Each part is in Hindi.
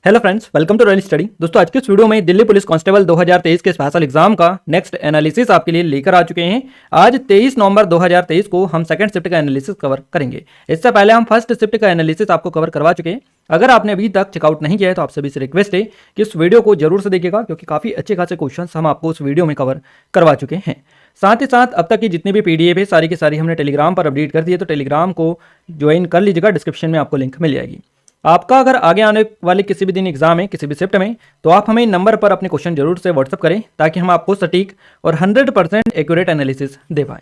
Hello friends, welcome to Royal Study. दोस्तों, आज के इस वीडियो में दिल्ली पुलिस कांस्टेबल 2023 के स्पेशल एग्जाम का नेक्स्ट एनालिसिस आपके लिए लेकर आ चुके हैं। आज 23 नवंबर 2023 को हम सेकंड शिफ्ट का एनालिसिस कवर करेंगे। इससे पहले हम फर्स्ट शिफ्ट का एनालिसिस आपको कवर करवा चुके हैं। अगर आपने अभी तक चेकआउट नहीं किया है तो आप सभी से रिक्वेस्ट है कि इस वीडियो को जरूर से देखिएगा, क्योंकि काफी अच्छे खासे क्वेश्चन हम आपको उस वीडियो में कवर करवा चुके हैं। साथ ही साथ अब तक की जितनी भी पीडीएफ है सारी की सारी हमने टेलीग्राम पर अपडेट कर दी है, तो टेलीग्राम को ज्वाइन कर लीजिएगा। डिस्क्रिप्शन में आपको लिंक मिल जाएगी। आपका अगर आगे आने वाले किसी भी दिन एग्जाम है, किसी भी शिफ्ट में, तो आप हमें इन नंबर पर अपने क्वेश्चन जरूर से व्हाट्सअप करें, ताकि हम आपको सटीक और 100% एक्यूरेट एनालिसिस दे पाएं।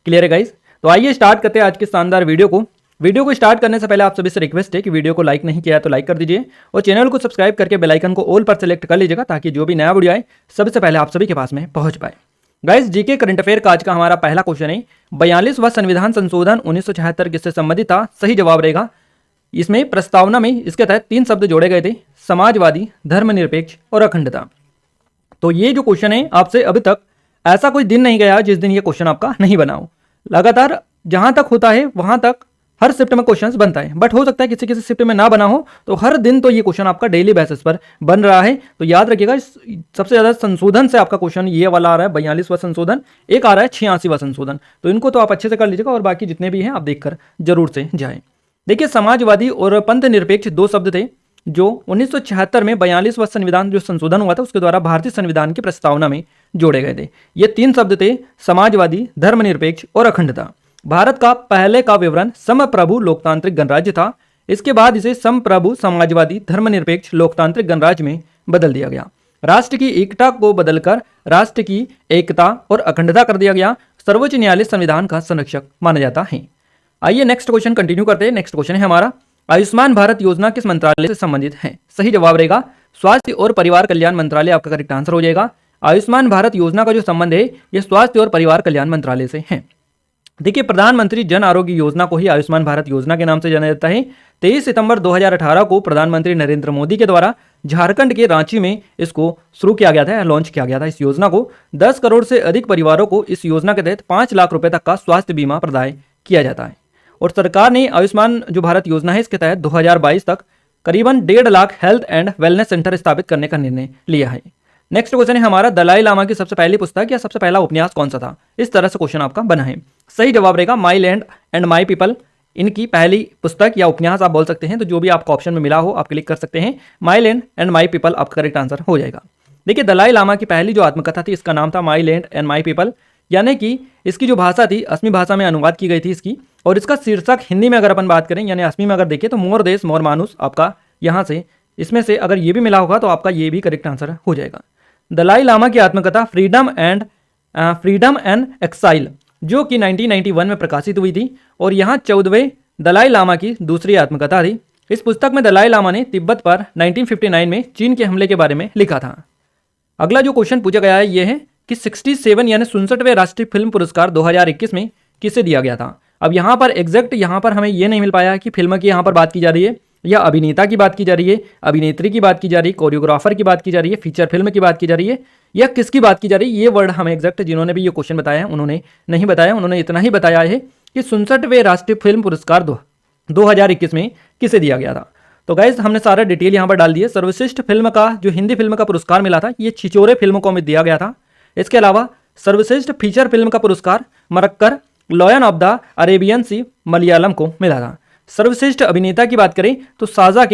क्लियर है गाइस? तो आइए स्टार्ट करते हैं आज के शानदार वीडियो को स्टार्ट करने से पहले आप सभी से रिक्वेस्ट है कि वीडियो को लाइक नहीं किया है तो लाइक कर दीजिए और चैनल को सब्सक्राइब करके बेल आइकन को ऑल पर सेलेक्ट कर लीजिएगा, ताकि जो भी नया वीडियो आए सबसे पहले आप सभी के पास में पहुंच पाए। गाइस, जीके करंट अफेयर का आज का हमारा पहला क्वेश्चन है, 42वां संविधान संशोधन 1976 किससे संबंधित था? सही जवाब रहेगा, इसमें प्रस्तावना में इसके तहत 3 शब्द जोड़े गए थे, समाजवादी, धर्मनिरपेक्ष और अखंडता। तो ये जो क्वेश्चन है, आपसे अभी तक ऐसा कोई दिन नहीं गया जिस दिन ये क्वेश्चन आपका नहीं बना हो। लगातार जहां तक होता है वहां तक हर शिफ्ट में क्वेश्चन बनता है, बट हो सकता है किसी किसी शिफ्ट में ना बना हो, तो हर दिन तो ये क्वेश्चन आपका डेली बेसिस पर बन रहा है। तो याद रखिएगा, सबसे ज्यादा संशोधन से आपका क्वेश्चन ये वाला आ रहा है 42वां संशोधन, एक आ रहा है 86वां संशोधन। तो इनको तो आप अच्छे से कर लीजिएगा और बाकी जितने भी हैं आप देखकर जरूर से जाएं। देखिए, समाजवादी और पंथ निरपेक्ष 2 शब्द थे जो 1976 में 42वां संविधान जो संशोधन हुआ था उसके द्वारा भारतीय संविधान की प्रस्तावना में जोड़े गए थे। ये 3 शब्द थे, समाजवादी, धर्मनिरपेक्ष और अखंडता। भारत का पहले का विवरण समप्रभु लोकतांत्रिक गणराज्य था। इसके बाद इसे समप्रभु समाजवादी धर्मनिरपेक्ष लोकतांत्रिक गणराज्य में बदल दिया गया। राष्ट्र की एकता को बदलकर राष्ट्र की एकता और अखंडता कर दिया गया। सर्वोच्च न्यायालय संविधान का संरक्षक माना जाता है। आइए नेक्स्ट क्वेश्चन कंटिन्यू करते हैं। नेक्स्ट क्वेश्चन है हमारा, आयुष्मान भारत योजना किस मंत्रालय से संबंधित है? सही जवाब रहेगा, स्वास्थ्य और परिवार कल्याण मंत्रालय आपका करेक्ट आंसर हो जाएगा। आयुष्मान भारत योजना का जो संबंध है ये स्वास्थ्य और परिवार कल्याण मंत्रालय से है। देखिए, प्रधानमंत्री जन आरोग्य योजना को ही आयुष्मान भारत योजना के नाम से जाना जाता है। 23 सितंबर 2018 को प्रधानमंत्री नरेंद्र मोदी के द्वारा झारखंड के रांची में इसको शुरू किया गया था, लॉन्च किया गया था। इस योजना को 10 करोड़ से अधिक परिवारों को इस योजना के तहत 5 लाख रुपए तक का स्वास्थ्य बीमा प्रदान किया जाता है। और सरकार ने आयुष्मान जो भारत योजना है इसके तहत 2022 तक करीबन 1.5 lakh health and wellness centre स्थापित करने का निर्णय लिया है। नेक्स्ट क्वेश्चन है हमारा, दलाई लामा की सबसे पहली पुस्तक या सबसे पहला उपन्यास कौन सा था? इस तरह से क्वेश्चन आपका बना है। सही जवाब रहेगा, माई लैंड एंड माई पीपल इनकी पहली पुस्तक या उपन्यास आप बोल सकते हैं। तो जो भी आपको ऑप्शन में मिला हो आप क्लिक कर सकते हैं। माई लैंड एंड माई पीपल आपका करेक्ट आंसर हो जाएगा। देखिए, दलाई लामा की पहली जो आत्मकथा थी इसका नाम था माई लैंड एंड माई पीपल, यानी कि इसकी जो भाषा थी असमी भाषा में अनुवाद की गई थी इसकी, और इसका शीर्षक हिंदी में अगर अपन बात करें यानी असमी में अगर देखें तो मोर देश मोर मानुस आपका यहाँ से इसमें से अगर ये भी मिला होगा तो आपका ये भी करेक्ट आंसर हो जाएगा। दलाई लामा की आत्मकथा फ्रीडम एंड एक्साइल जो कि 1991 में प्रकाशित हुई थी, और यहाँ 14वें दलाई लामा की दूसरी आत्मकथा थी। इस पुस्तक में दलाई लामा ने तिब्बत पर 1959 में चीन के हमले के बारे में लिखा था। अगला जो क्वेश्चन पूछा गया है ये है कि 67 यानी 67वें राष्ट्रीय फिल्म पुरस्कार 2021 में किसे दिया गया था? अब यहाँ पर एग्जैक्ट यहाँ पर हमें ये नहीं मिल पाया कि फिल्म की यहाँ पर बात की जा रही है या अभिनेता की बात की जा रही है, अभिनेत्री की बात की जा रही है, कोरियोग्राफर की बात की जा रही है, फीचर फिल्म की बात की जा रही है, या किसकी बात की जा रही है। ये वर्ड हमें एग्जैक्ट जिन्होंने भी ये क्वेश्चन बताया है उन्होंने नहीं बताया। उन्होंने इतना ही बताया है कि 67वें राष्ट्रीय फिल्म पुरस्कार 2021 में किसे दिया गया था। तो गाइज, हमने सारा डिटेल यहाँ पर डाल दिया। सर्वश्रेष्ठ फिल्म का जो हिंदी फिल्म का पुरस्कार मिला था ये छिछोरे फिल्म को दिया गया था। इसके अलावा सर्वश्रेष्ठ फीचर फिल्म का पुरस्कार Marakkar lion of the Arabian Sea Malayalam को मिला था। सर्वश्रेष्ठ अभिनेता की बात करें तो साजा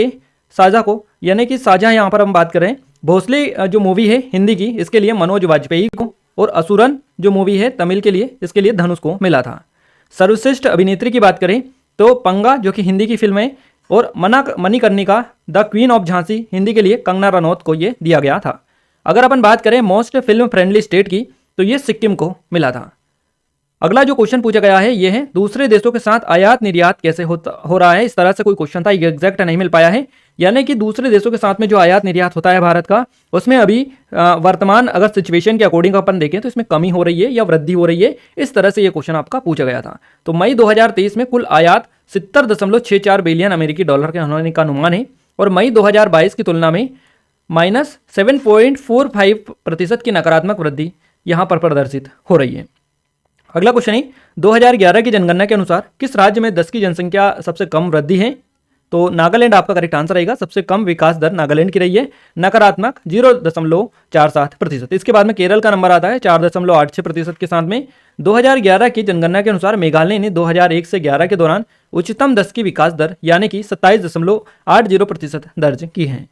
को यानी कि साजा यहाँ पर हम बात कर रहे हैं, भोसले जो मूवी है हिंदी की इसके लिए मनोज वाजपेयी को, और असुरन जो मूवी है तमिल के लिए इसके लिए धनुष को मिला था। सर्वश्रेष्ठ अभिनेत्री की बात करें तो पंगा जो कि हिंदी की फिल्म है, और Manikarnika the queen of Jhansi Hindi के लिए कंगना रनौत को ये दिया गया था। अगर अपन बात करें मोस्ट फिल्म फ्रेंडली स्टेट की तो ये सिक्किम को मिला था। अगला जो क्वेश्चन पूछा गया है ये है, दूसरे देशों के साथ आयात निर्यात कैसे हो रहा है? इस तरह से कोई क्वेश्चन था, ये एग्जैक्ट नहीं मिल पाया है। यानी कि दूसरे देशों के साथ में जो आयात निर्यात होता है भारत का, उसमें अभी वर्तमान अगर सिचुएशन के अकॉर्डिंग अपन देखें तो इसमें कमी हो रही है या वृद्धि हो रही है। इस तरह से ये क्वेश्चन आपका पूछा गया था। तो मई 2023 में कुल आयात 70.64 बिलियन अमेरिकी डॉलर के होने का अनुमान है, और मई 2022 की तुलना में -7.45% की नकारात्मक वृद्धि यहाँ पर प्रदर्शित हो रही है। अगला क्वेश्चन है, 2011 की जनगणना के अनुसार किस राज्य में 10 की जनसंख्या सबसे कम वृद्धि है? तो नागालैंड आपका करेक्ट आंसर रहेगा। सबसे कम विकास दर नागालैंड की रही है, नकारात्मक 0.47%। इसके बाद में केरल का नंबर आता है 4.86% के साथ में। 2011 की जनगणना के अनुसार मेघालय ने 2001 से 11 के दौरान उच्चतम 10 की विकास दर यानी कि 27.80% दर्ज की है।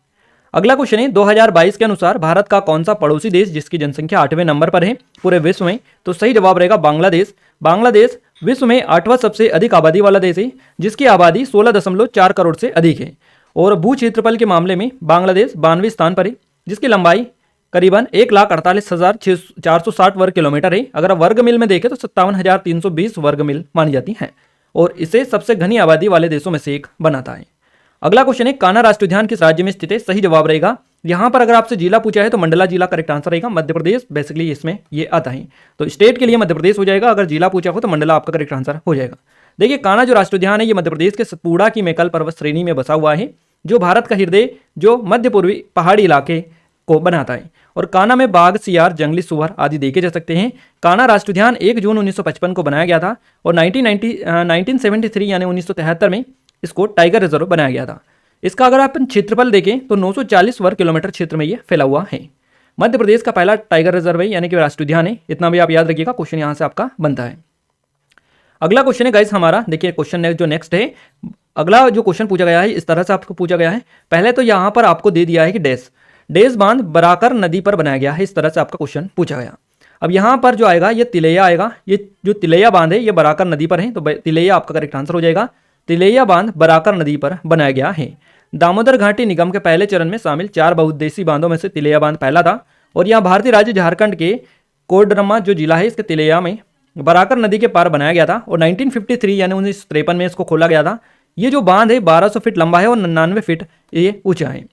अगला क्वेश्चन है 2022 के अनुसार भारत का कौन सा पड़ोसी देश जिसकी जनसंख्या 8वें नंबर पर है पूरे विश्व में? तो सही जवाब रहेगा बांग्लादेश। बांग्लादेश विश्व में 8वां सबसे अधिक आबादी वाला देश है, जिसकी आबादी 16.4 करोड़ से अधिक है। और भू क्षेत्रफल के मामले में बांग्लादेश 92वें स्थान पर है, जिसकी लंबाई करीबन 1,48,460 वर्ग किलोमीटर है। अगर आप वर्ग मील में देखें तो 57,320 वर्ग मील मानी जाती है और इसे सबसे घनी आबादी वाले देशों में से एक बनाता है। अगला क्वेश्चन है कान्हा राष्ट्रीय उद्यान किस राज्य में स्थित है? सही जवाब रहेगा, यहाँ पर अगर आपसे जिला पूछा है तो मंडला जिला करेक्ट आंसर रहेगा। मध्य प्रदेश बेसिकली इसमें ये आता है, तो स्टेट के लिए मध्य प्रदेश हो जाएगा। अगर जिला पूछा हो तो मंडला आपका करेक्ट आंसर हो जाएगा। देखिए कान्हा जो राष्ट्रीय उद्यान है ये मध्य प्रदेश के सतपुड़ा की मैकल पर्वत श्रेणी में बसा हुआ है, जो भारत का हृदय जो मध्य पूर्वी पहाड़ी इलाके को बनाता है। और कान्हा में बाघ, सियार, जंगली सुअर आदि देखे जा सकते हैं। कान्हा राष्ट्रीय उद्यान 1 जून 1955 को बनाया गया था और 1973 यानी 1973 में इसको टाइगर रिजर्व बनाया गया था। इसका अगर आप क्षेत्रफल देखें तो 940 वर्ग किलोमीटर क्षेत्र में ये फैला हुआ है। मध्य प्रदेश का पहला टाइगर रिजर्व है यानी कि राष्ट्रीय उद्यान है, इतना भी आप याद रखिएगा, क्वेश्चन यहाँ से आपका बनता है। अगला क्वेश्चन है गाइस हमारा, देखिए क्वेश्चन जो नेक्स्ट है, अगला जो क्वेश्चन पूछा गया है इस तरह से आपको पूछा गया है। पहले तो यहाँ पर आपको दे दिया है कि डैश बांध बराकर नदी पर बनाया गया है, इस तरह से आपका क्वेश्चन पूछा गया। अब यहाँ पर जो आएगा ये तिलैया आएगा, ये जो तिलैया बांध है ये बराकर नदी पर है, तो तिलैया आपका करेक्ट आंसर हो जाएगा। तिलैया बांध बराकर नदी पर बनाया गया है। दामोदर घाटी निगम के पहले चरण में शामिल 4 बहुउद्देशीय बांधों में से तिलैया बांध पहला था और यहाँ भारतीय राज्य झारखंड के कोडरमा जो जिला है इसके तिलैया में बराकर नदी के पार बनाया गया था और 1953 यानी 1953 में इसको खोला गया था। ये जो बांध है 1200 फीट लंबा है और 99 फीट ये ऊंचा है।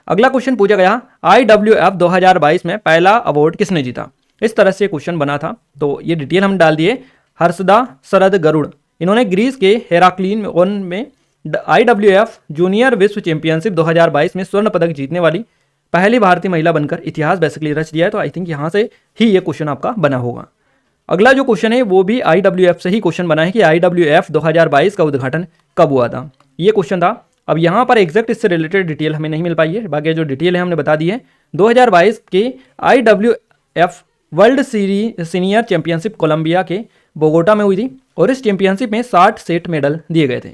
अगला क्वेश्चन पूछा गया IWF 2022 में पहला अवार्ड किसने जीता? इस तरह से क्वेश्चन बना था, तो ये डिटेल हम डाल दिए। हर्षदा शरद गरुड़, इन्होंने ग्रीस के हेराक्लीन में IWF जूनियर विश्व चैंपियनशिप 2022 में स्वर्ण पदक जीतने वाली पहली भारतीय महिला बनकर इतिहास बेसिकली रच दिया है। तो आई थिंक यहाँ से ही ये क्वेश्चन आपका बना होगा। अगला जो क्वेश्चन है वो भी IWF से ही क्वेश्चन बना है कि IWF 2022 का उद्घाटन कब हुआ था, ये क्वेश्चन था। अब यहाँ पर एग्जैक्ट इससे रिलेटेड डिटेल हमें नहीं मिल पाई है, बाकी जो डिटेल है हमने बता दी है। 2022 के IWF world senior championship Colombia के बोगोटा में हुई थी और इस चैंपियनशिप में 60 सेट मेडल दिए गए थे।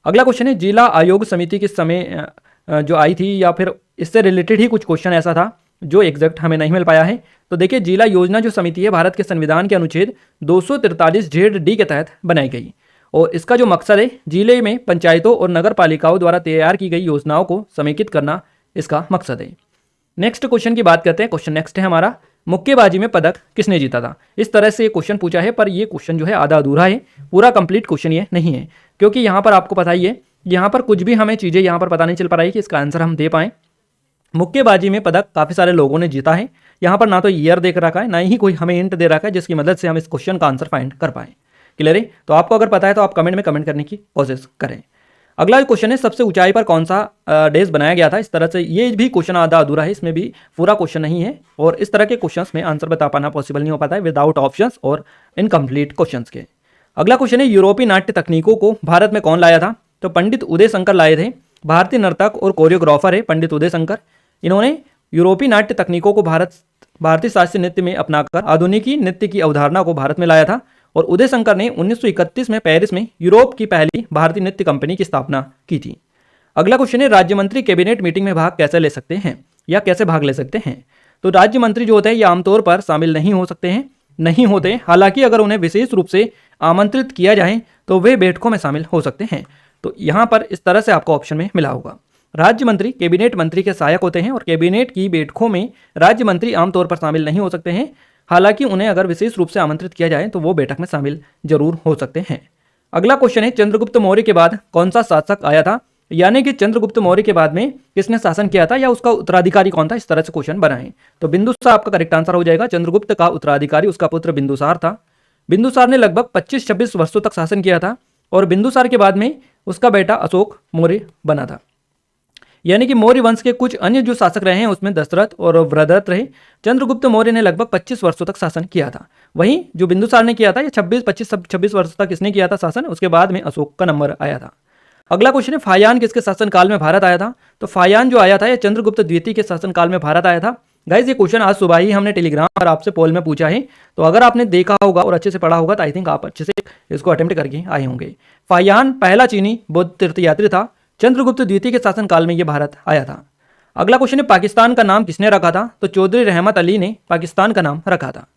अगला क्वेश्चन है जिला आयोग समिति किस समय जो आई थी, या फिर इससे रिलेटेड ही कुछ क्वेश्चन ऐसा था जो एग्जैक्ट हमें नहीं मिल पाया है। तो देखिए जिला योजना जो समिति है भारत के संविधान के अनुच्छेद 243 के तहत बनाई गई और इसका जो मकसद है जिले में पंचायतों और नगर पालिकाओं द्वारा तैयार की गई योजनाओं को समेकित करना इसका मकसद है। नेक्स्ट क्वेश्चन की बात करते हैं। क्वेश्चन नेक्स्ट है हमारा, मुक्केबाजी में पदक किसने जीता था? इस तरह से क्वेश्चन पूछा है, पर ये क्वेश्चन जो है आधा अधूरा है, पूरा कंप्लीट क्वेश्चन ये नहीं है, क्योंकि यहाँ पर आपको पता ही है यहाँ पर कुछ भी हमें चीज़ें यहाँ पर पता नहीं चल पा रही कि इसका आंसर हम दे पाएँ। मुक्केबाजी में पदक काफ़ी सारे लोगों ने जीता है, यहाँ पर ना तो ईयर देख रखा है ना ही कोई हमें हिंट दे रखा है जिसकी मदद से हम इस क्वेश्चन का आंसर फाइंड कर पाएँ। क्लियर है? तो आपको अगर पता है तो आप कमेंट में कमेंट करने की कोशिश करें। अगला क्वेश्चन है सबसे ऊंचाई पर कौन सा डैश बनाया गया था? इस तरह से ये भी क्वेश्चन आधा अधूरा है, इसमें भी पूरा क्वेश्चन नहीं है और इस तरह के क्वेश्चंस में आंसर बता पाना पॉसिबल नहीं हो पाता है विदाउट ऑप्शंस और इनकम्प्लीट क्वेश्चंस के। अगला क्वेश्चन है यूरोपीय नाट्य तकनीकों को भारत में कौन लाया था? तो पंडित उदय शंकर लाए थे। भारतीय नर्तक और कोरियोग्राफर है पंडित उदय शंकर। इन्होंने यूरोपीय नाट्य तकनीकों को भारतीय शास्त्रीय नृत्य में अपनाकर आधुनिकी नृत्य की अवधारणा को भारत में लाया था और उदय शंकर ने 1931 में पेरिस में यूरोप की पहली भारतीय नृत्य कंपनी की स्थापना की थी। अगला क्वेश्चन है राज्य मंत्री कैबिनेट मीटिंग में भाग कैसे ले सकते हैं या कैसे भाग ले सकते हैं? तो राज्य मंत्री जो होते हैं ये आमतौर पर शामिल नहीं हो सकते हैं, नहीं होते। हालांकि अगर उन्हें विशेष रूप से आमंत्रित किया जाए तो वे बैठकों में शामिल हो सकते हैं। तो यहाँ पर इस तरह से आपको ऑप्शन में मिला होगा। राज्य मंत्री कैबिनेट मंत्री के सहायक होते हैं और कैबिनेट की बैठकों में राज्य मंत्री आमतौर पर शामिल नहीं हो सकते हैं। हालांकि उन्हें अगर विशेष रूप से आमंत्रित किया जाए तो वो बैठक में शामिल जरूर हो सकते हैं। अगला क्वेश्चन है चंद्रगुप्त मौर्य के बाद कौन सा शासक आया था? यानी कि चंद्रगुप्त मौर्य के बाद में किसने शासन किया था या उसका उत्तराधिकारी कौन था? इस तरह से क्वेश्चन बनाएं। तो बिंदुसार आपका करेक्ट आंसर हो जाएगा। चंद्रगुप्त का उत्तराधिकारी उसका पुत्र बिंदुसार था। बिंदुसार ने लगभग 25-26 वर्षों तक शासन किया था और बिंदुसार के बाद में उसका बेटा अशोक मौर्य बना था। यानी कि मौर्य वंश के कुछ अन्य जो शासक रहे हैं उसमें दशरथ और वृहदत्त रहे। चंद्रगुप्त मौर्य ने लगभग 25 वर्षों तक शासन किया था। वहीं जो बिंदुसार ने किया था ये 26 वर्ष तक इसने किया था शासन, उसके बाद में अशोक का नंबर आया था। अगला क्वेश्चन है फायान किसके शासनकाल में भारत आया था? तो फायान जो आया था ये चंद्रगुप्त द्वितीय के शासनकाल में भारत आया था। गाइज ये क्वेश्चन आज सुबह ही हमने टेलीग्राम पर आपसे पोल में पूछा है, तो अगर आपने देखा होगा और अच्छे से पढ़ा होगा तो आई थिंक आप अच्छे से इसको अटेम्प्ट करके आए होंगे। फायान पहला चीनी बौद्ध तीर्थयात्री था। चंद्रगुप्त द्वितीय के शासनकाल में ये भारत आया था। अगला क्वेश्चन है पाकिस्तान का नाम किसने रखा था? तो चौधरी रहमत अली ने पाकिस्तान का नाम रखा था।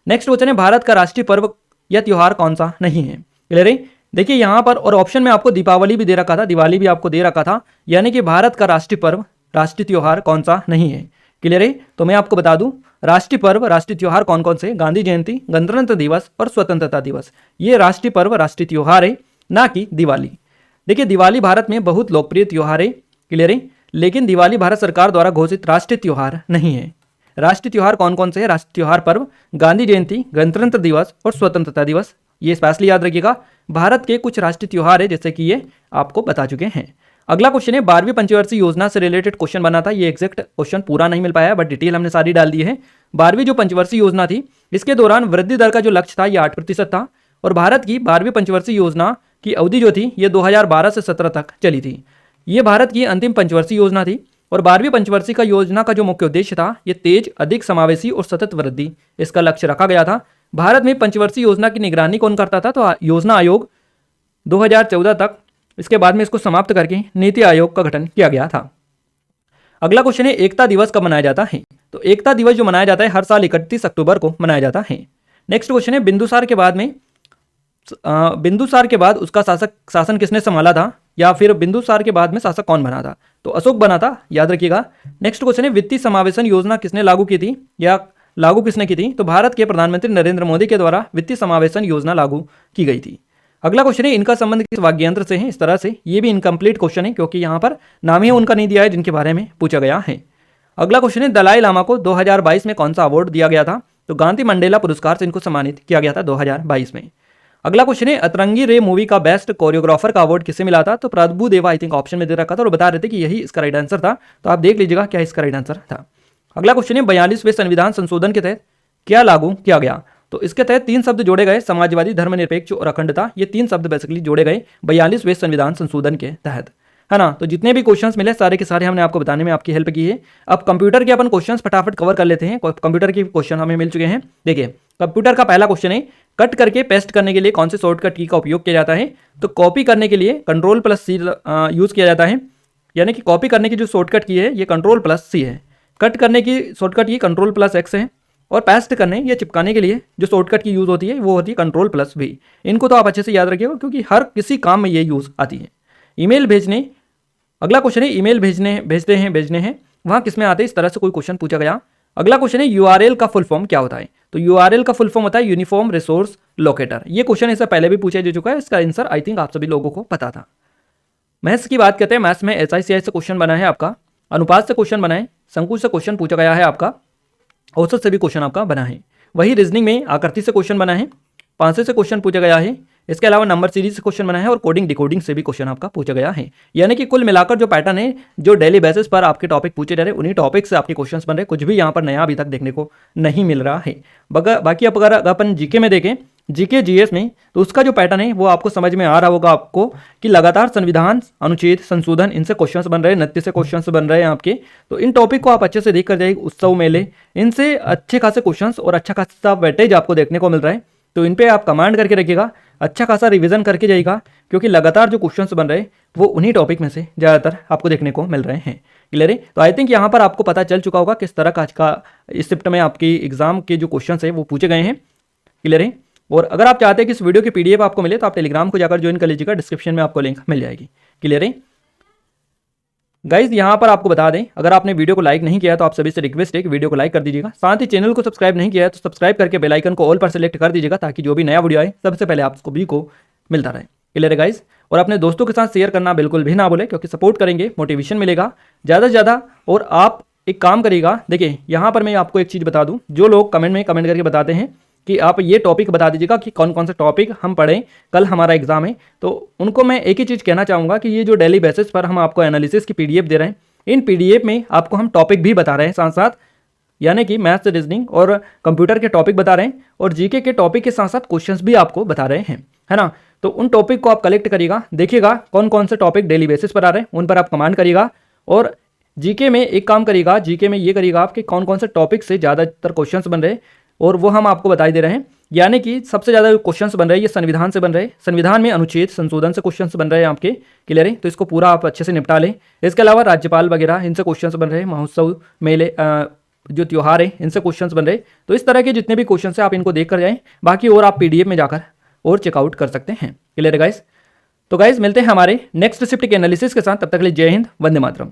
नेक्स्ट क्वेश्चन है भारत का राष्ट्रीय पर्व या त्योहार कौन सा नहीं है? क्लियर है? देखिए यहाँ पर और ऑप्शन में आपको दीपावली भी दे रखा था, दिवाली भी आपको दे रखा था, यानी कि भारत का राष्ट्रीय पर्व राष्ट्रीय त्योहार कौन सा नहीं है। क्लियर है? तो मैं आपको बता दूं राष्ट्रीय पर्व राष्ट्रीय त्योहार कौन कौन से? गांधी जयंती, गणतंत्र दिवस और स्वतंत्रता दिवस। ये राष्ट्रीय पर्व राष्ट्रीय त्योहार है, ना कि दिवाली। देखिए दिवाली भारत में बहुत लोकप्रिय त्योहार है। क्लियर है? लेकिन दिवाली भारत सरकार द्वारा घोषित राष्ट्रीय त्योहार नहीं है। राष्ट्रीय त्योहार कौन कौन से है? राष्ट्रीय त्योहार पर्व गांधी जयंती, गणतंत्र दिवस और स्वतंत्रता दिवस। ये स्पेशली याद रखिएगा, भारत के कुछ राष्ट्रीय त्योहार है जैसे कि ये आपको बता चुके हैं। अगला क्वेश्चन है 12वीं पंचवर्षीय योजना से रिलेटेड क्वेश्चन बना था। ये एग्जैक्ट क्वेश्चन पूरा नहीं मिल पाया बट डिटेल हमने सारी डाल दी है। 12वीं जो पंचवर्षीय योजना थी इसके दौरान वृद्धि दर का जो लक्ष्य था ये 8% था और भारत की 12वीं पंचवर्षीय योजना की अवधि जो थी ये 2012 से 17 तक चली थी। ये भारत की अंतिम पंचवर्षीय योजना थी और 12वीं पंचवर्षीय का योजना का जो मुख्य उद्देश्य था ये तेज, अधिक समावेशी और सतत वृद्धि इसका लक्ष्य रखा गया था। भारत में पंचवर्षीय योजना की निगरानी कौन करता था? तो योजना आयोग 2014 तक, इसके बाद में इसको समाप्त करके नीति आयोग का गठन किया गया था। अगला क्वेश्चन है एकता दिवस कब मनाया जाता है? तो एकता दिवस जो मनाया जाता है हर साल 31 अक्टूबर को मनाया जाता है। नेक्स्ट क्वेश्चन है बिंदुसार के बाद उसका शासन किसने संभाला था, या फिर बिंदुसार के बाद में शासक कौन बना था? तो अशोक बना था, याद रखिएगा। नेक्स्ट क्वेश्चन है वित्तीय समावेशन योजना किसने लागू की थी या लागू किसने की थी? तो भारत के प्रधानमंत्री नरेंद्र मोदी के द्वारा वित्तीय समावेशन योजना लागू की गई थी। अगला क्वेश्चन है इनका संबंध किस वाग्यंत्र से है? इस तरह से ये भी इनकम्प्लीट क्वेश्चन है क्योंकि यहाँ पर नाम ही उनका नहीं दिया है जिनके बारे में पूछा गया है। अगला क्वेश्चन है दलाई लामा को 2022 में कौन सा अवार्ड दिया गया था? तो गांधी मंडेला पुरस्कार से इनको सम्मानित किया गया था 2022 में। अगला क्वेश्चन है अतरंगी रे मूवी का बेस्ट कोरियोग्राफर का अवार्ड किसे मिला था? तो प्रभु देवा आई थिंक ऑप्शन में दे रखा था और बता रहे थे कि यही इसका राइट आंसर था, तो आप देख लीजिएगा क्या इसका राइट आंसर था। अगला क्वेश्चन है 42वें संविधान संशोधन के तहत क्या लागू किया गया? तो इसके तहत 3 शब्द जोड़े गए, समाजवादी, धर्मनिरपेक्ष और अखंडता। ये 3 शब्द बेसिकली जोड़े गए 42वें संविधान संशोधन के तहत, है ना। तो जितने भी क्वेश्चंस मिले सारे के सारे हमने आपको बताने में आपकी हेल्प की है। अब कंप्यूटर के अपन क्वेश्चंस फटाफट कवर कर लेते हैं। कंप्यूटर के क्वेश्चन हमें मिल चुके हैं। देखिए कंप्यूटर का पहला क्वेश्चन है कट करके पेस्ट करने के लिए कौन से शॉर्टकट की का उपयोग किया जाता है? तो कॉपी करने के लिए Ctrl+C यूज किया जाता है, यानी कि कॉपी करने की जो शॉर्टकट की है ये Ctrl+C है। कट करने की शॉर्टकट की Ctrl+X है और पेस्ट करने या चिपकाने के लिए जो शॉर्टकट की यूज़ होती है वो होती है Ctrl+V। इनको तो आप अच्छे से याद रखिएगा क्योंकि हर किसी काम में ये यूज़ आती है। ईमेल भेजने, अगला क्वेश्चन है ईमेल भेजते हैं वहाँ किसमें आते हैं? इस तरह से कोई क्वेश्चन पूछा गया। अगला क्वेश्चन है URL का फुल फॉर्म क्या होता है? तो URL का फुल फॉर्म होता है यूनिफॉर्म रिसोर्स लोकेटर। ये क्वेश्चन इससे पहले भी पूछा जा चुका है, इसका आंसर आई थिंक आप सभी लोगों को पता था। मैथ्स की बात करते हैं। मैथ्स में SICI से क्वेश्चन बना है आपका, अनुपात से क्वेश्चन बना है, शंकु से क्वेश्चन पूछा गया है आपका, औसत से भी क्वेश्चन आपका बना है। वही रीजनिंग में आकृति से क्वेश्चन बना है, पांसे से क्वेश्चन पूछा गया है। इसके अलावा नंबर सीरीज से क्वेश्चन बना है और कोडिंग डिकोडिंग से भी क्वेश्चन आपका पूछा गया है। यानी कि कुल मिलाकर जो पैटर्न है, जो डेली बेसिस पर आपके टॉपिक पूछे जा रहे हैं उन्हीं टॉपिक से आपके क्वेश्चंस बन रहे हैं। कुछ भी यहाँ पर नया अभी तक देखने को नहीं मिल रहा है। बाकी अब अगर अपन जीके में देखें, जीके जीएस में, तो उसका जो पैटर्न है वो आपको समझ में आ रहा होगा आपको कि लगातार संविधान अनुच्छेद संशोधन इनसे क्वेश्चंस बन रहे हैं, 29 से क्वेश्चंस बन रहे हैं आपके। तो इन टॉपिक को आप अच्छे से देख कर जाइए। उत्सव मेले, इनसे अच्छे खासे क्वेश्चंस और अच्छा खासा वेटेज आपको देखने को मिल रहा है। तो इन पे आप कमांड करके रखिएगा, अच्छा खासा रिवीजन करके जाइएगा क्योंकि लगातार जो क्वेश्चंस बन रहे हैं वो उन्हीं टॉपिक में से ज़्यादातर आपको देखने को मिल रहे हैं। क्लियर है? तो आई थिंक यहाँ पर आपको पता चल चुका होगा किस तरह का आज का इस शिफ्ट में आपकी एग्जाम के जो क्वेश्चन है वो पूछे गए हैं। क्लियर है? और अगर आप चाहते हैं कि इस वीडियो की PDF आपको मिले तो आप टेलीग्राम को जाकर ज्वाइन कर लीजिएगा, डिस्क्रिप्शन में आपको लिंक मिल जाएगी। क्लियर है गाइज? यहाँ पर आपको बता दें, अगर आपने वीडियो को लाइक नहीं किया तो आप सभी से रिक्वेस्ट है कि वीडियो को लाइक कर दीजिएगा। साथ ही चैनल को सब्सक्राइब नहीं किया है तो सब्सक्राइब करके बेल आइकन को ऑल पर सेलेक्ट कर दीजिएगा ताकि जो भी नया वीडियो आए सबसे पहले आप सभी को मिलता रहे। क्लियर है गाइज? और अपने दोस्तों के साथ शेयर करना बिल्कुल भी ना भूलें क्योंकि सपोर्ट करेंगे, मोटिवेशन मिलेगा ज़्यादा से ज़्यादा। और आप एक काम करिएगा, देखिए यहाँ पर मैं आपको एक चीज़ बता दूँ, जो लोग कमेंट करके बताते हैं कि आप ये टॉपिक बता दीजिएगा कि कौन कौन से टॉपिक हम पढ़ें, कल हमारा एग्जाम है, तो उनको मैं एक ही चीज़ कहना चाहूँगा कि ये जो डेली बेसिस पर हम आपको एनालिसिस की PDF दे रहे हैं, इन PDF में आपको हम टॉपिक भी बता रहे हैं साथ साथ, यानी कि मैथ्स, रीजनिंग और कंप्यूटर के टॉपिक बता रहे हैं और जीके के टॉपिक के साथ साथ क्वेश्चंस भी आपको बता रहे हैं, है ना। तो उन टॉपिक को आप कलेक्ट करिएगा, देखिएगा कौन कौन से टॉपिक डेली बेसिस पर आ रहे हैं, उन पर आप कमांड करिएगा। और जीके में एक काम करिएगा, जीके में ये करिएगा आप कि कौन कौन से टॉपिक से ज़्यादातर क्वेश्चंस बन रहे हैं, और वो हम आपको बताई दे रहे हैं। यानी कि सबसे ज़्यादा क्वेश्चंस बन रहे हैं ये संविधान से बन रहे हैं, संविधान में अनुच्छेद संशोधन से क्वेश्चंस बन रहे हैं आपके, क्लियर है। तो इसको पूरा आप अच्छे से निपटा लें। इसके अलावा राज्यपाल वगैरह इनसे क्वेश्चंस बन रहे हैं, महोत्सव मेले जो त्यौहार है इनसे क्वेश्चंस बन रहे हैं। तो इस तरह के जितने भी क्वेश्चन है आप इनको देख कर जाएं, बाकी और आप PDF में जाकर और चेकआउट कर सकते हैं, क्लियर है गाइस। तो गाइस मिलते हैं हमारे नेक्स्ट शिफ्ट के एनालिसिस के साथ, तब तक के लिए जय हिंद, वंदे मातरम।